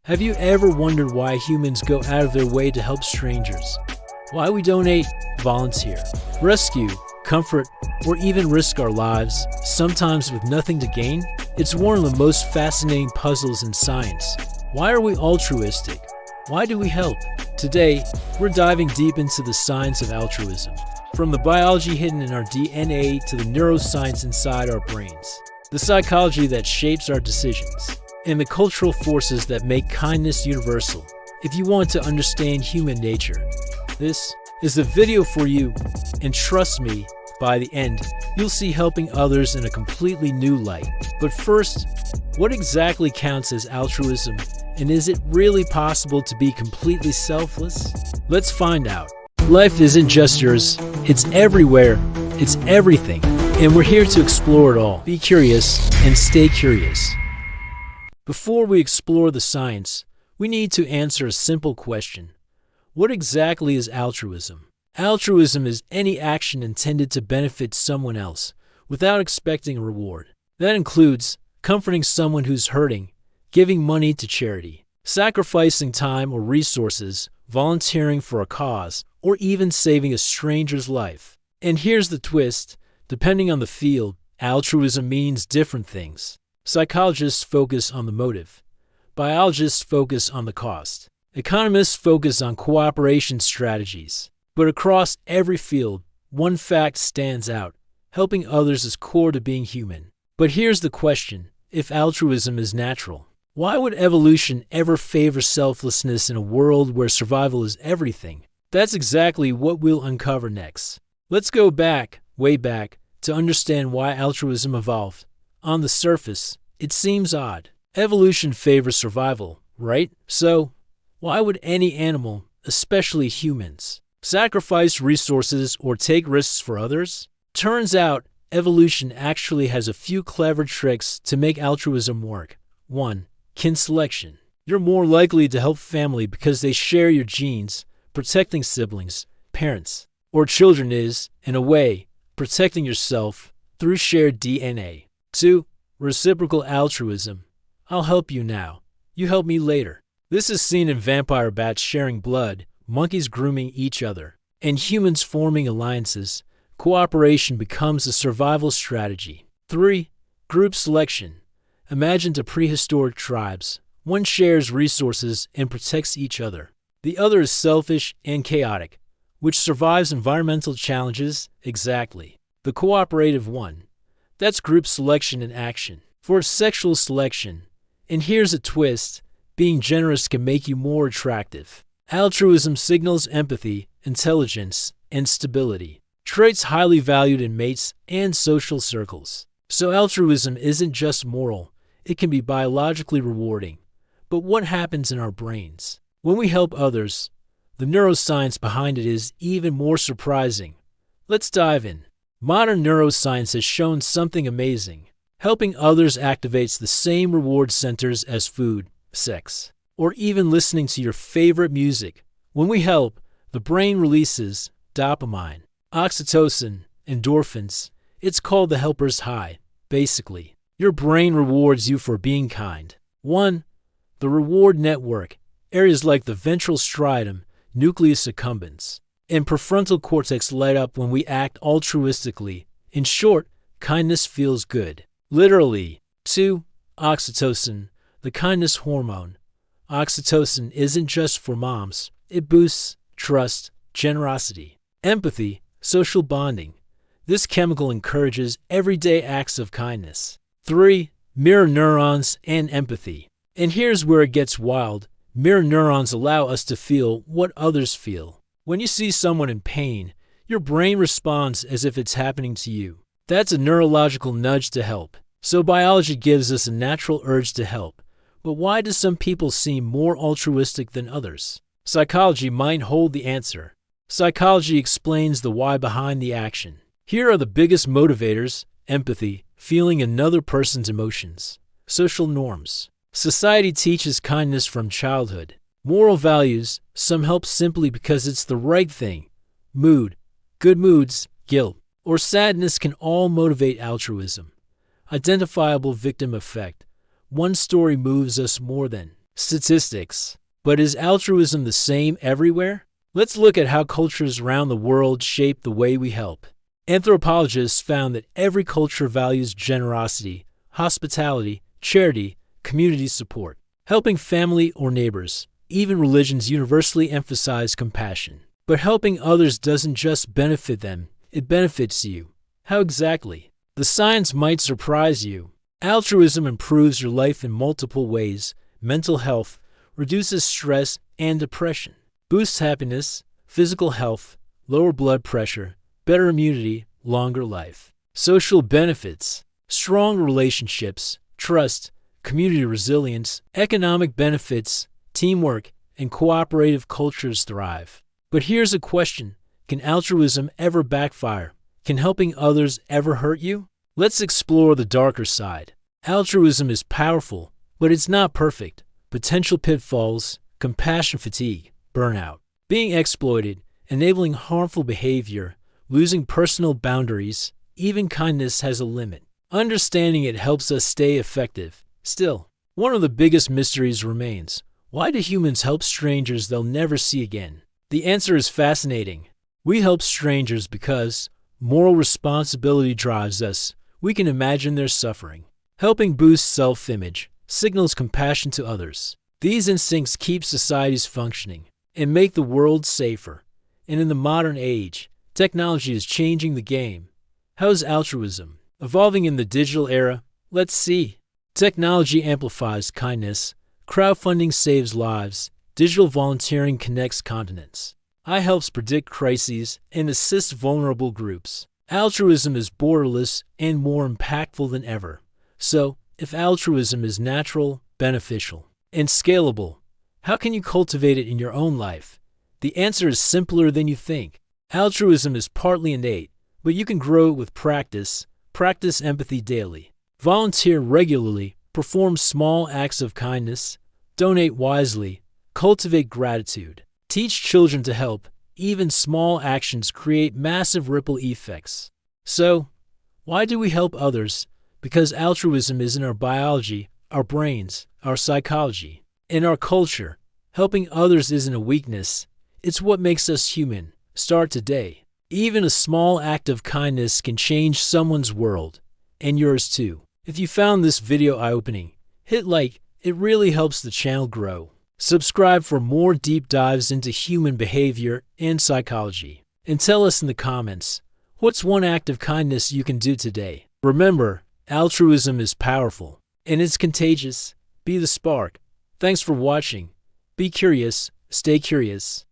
Have you ever wondered why humans go out of their way to help strangers? Why we donate, volunteer, rescue, comfort, or even risk our lives, sometimes with nothing to gain? It's one of the most fascinating puzzles in science. Why are we altruistic? Why do we help? Today, we're diving deep into the science of altruism. From the biology hidden in our DNA to the neuroscience inside our brains, the psychology that shapes our decisions, and the cultural forces that make kindness universal. If you want to understand human nature, this is the video for you, and trust me, by the end, you'll see helping others in a completely new light. But first, what exactly counts as altruism, and is it really possible to be completely selfless? Let's find out. Life isn't just yours, it's everywhere, it's everything, and we're here to explore it all. Be curious and stay curious. Before we explore the science, we need to answer a simple question. What exactly is altruism? Altruism is any action intended to benefit someone else without expecting a reward. That includes comforting someone who's hurting, giving money to charity, sacrificing time or resources, volunteering for a cause, or even saving a stranger's life. And here's the twist. Depending on the field, altruism means different things. Psychologists focus on the motive. Biologists focus on the cost. Economists focus on cooperation strategies. But across every field, one fact stands out. Helping others is core to being human. But here's the question. If altruism is natural, why would evolution ever favor selflessness in a world where survival is everything? That's exactly what we'll uncover next. Let's go back, way back, to understand why altruism evolved. On the surface, it seems odd. Evolution favors survival, right? So, why would any animal, especially humans, sacrifice resources or take risks for others? Turns out, evolution actually has a few clever tricks to make altruism work. 1. Kin selection. You're more likely to help family because they share your genes. Protecting siblings, parents, or children is, in a way, protecting yourself through shared DNA. 2. Reciprocal altruism. I'll help you now. You help me later. This is seen in vampire bats sharing blood, monkeys grooming each other, and humans forming alliances. Cooperation becomes a survival strategy. 3. Group selection. Imagine the prehistoric tribes. One shares resources and protects each other. The other is selfish and chaotic, which survives environmental challenges. Exactly. The cooperative one. That's group selection in action. For sexual selection, and here's a twist, being generous can make you more attractive. Altruism signals empathy, intelligence, and stability, traits highly valued in mates and social circles. So altruism isn't just moral, it can be biologically rewarding. But what happens in our brains? When we help others, the neuroscience behind it is even more surprising. Let's dive in. Modern neuroscience has shown something amazing. Helping others activates the same reward centers as food, sex, or even listening to your favorite music. When we help, the brain releases dopamine, oxytocin, endorphins. It's called the helper's high. Basically, your brain rewards you for being kind. 1. The reward network. Areas like the ventral striatum, nucleus accumbens, and prefrontal cortex light up when we act altruistically. In short, kindness feels good. Literally. 2. Oxytocin, the kindness hormone. Oxytocin isn't just for moms. It boosts trust, generosity, empathy, social bonding. This chemical encourages everyday acts of kindness. 3. Mirror neurons and empathy. And here's where it gets wild. Mirror neurons allow us to feel what others feel. When you see someone in pain, your brain responds as if it's happening to you. That's a neurological nudge to help. So biology gives us a natural urge to help. But why do some people seem more altruistic than others? Psychology might hold the answer. Psychology explains the why behind the action. Here are the biggest motivators: empathy, feeling another person's emotions. Social norms. Society teaches kindness from childhood. Moral values, some help simply because it's the right thing. Mood, good moods, guilt, or sadness can all motivate altruism. Identifiable victim effect. One story moves us more than statistics. But is altruism the same everywhere? Let's look at how cultures around the world shape the way we help. Anthropologists found that every culture values generosity, hospitality, charity, community support, helping family or neighbors. Even religions universally emphasize compassion. But helping others doesn't just benefit them, it benefits you. How exactly? The science might surprise you. Altruism improves your life in multiple ways: mental health, reduces stress and depression, boosts happiness, physical health, lower blood pressure, better immunity, longer life. Social benefits: strong relationships, trust, community resilience, economic benefits, teamwork, and cooperative cultures thrive. But here's a question: can altruism ever backfire? Can helping others ever hurt you? Let's explore the darker side. Altruism is powerful, but it's not perfect. Potential pitfalls: compassion fatigue, burnout, being exploited, enabling harmful behavior, losing personal boundaries. Even kindness has a limit. Understanding it helps us stay effective. Still, one of the biggest mysteries remains: why do humans help strangers they'll never see again? The answer is fascinating. We help strangers because moral responsibility drives us. We can imagine their suffering. Helping boosts self-image, signals compassion to others. These instincts keep societies functioning and make the world safer. And in the modern age, technology is changing the game. How's altruism evolving in the digital era? Let's see. Technology amplifies kindness. Crowdfunding saves lives. Digital volunteering connects continents. AI helps predict crises and assist vulnerable groups. Altruism is borderless and more impactful than ever. So, if altruism is natural, beneficial, and scalable, how can you cultivate it in your own life? The answer is simpler than you think. Altruism is partly innate, but you can grow it with practice. Practice empathy daily. Volunteer regularly. Perform small acts of kindness. Donate wisely. Cultivate gratitude. Teach children to help. Even small actions create massive ripple effects. So, why do we help others? Because altruism is in our biology, our brains, our psychology. In our culture, helping others isn't a weakness. It's what makes us human. Start today. Even a small act of kindness can change someone's world, and yours too. If you found this video eye-opening, hit like. It really helps the channel grow. Subscribe for more deep dives into human behavior and psychology. And tell us in the comments, what's one act of kindness you can do today? Remember, altruism is powerful, and it's contagious. Be the spark. Thanks for watching. Be curious, stay curious.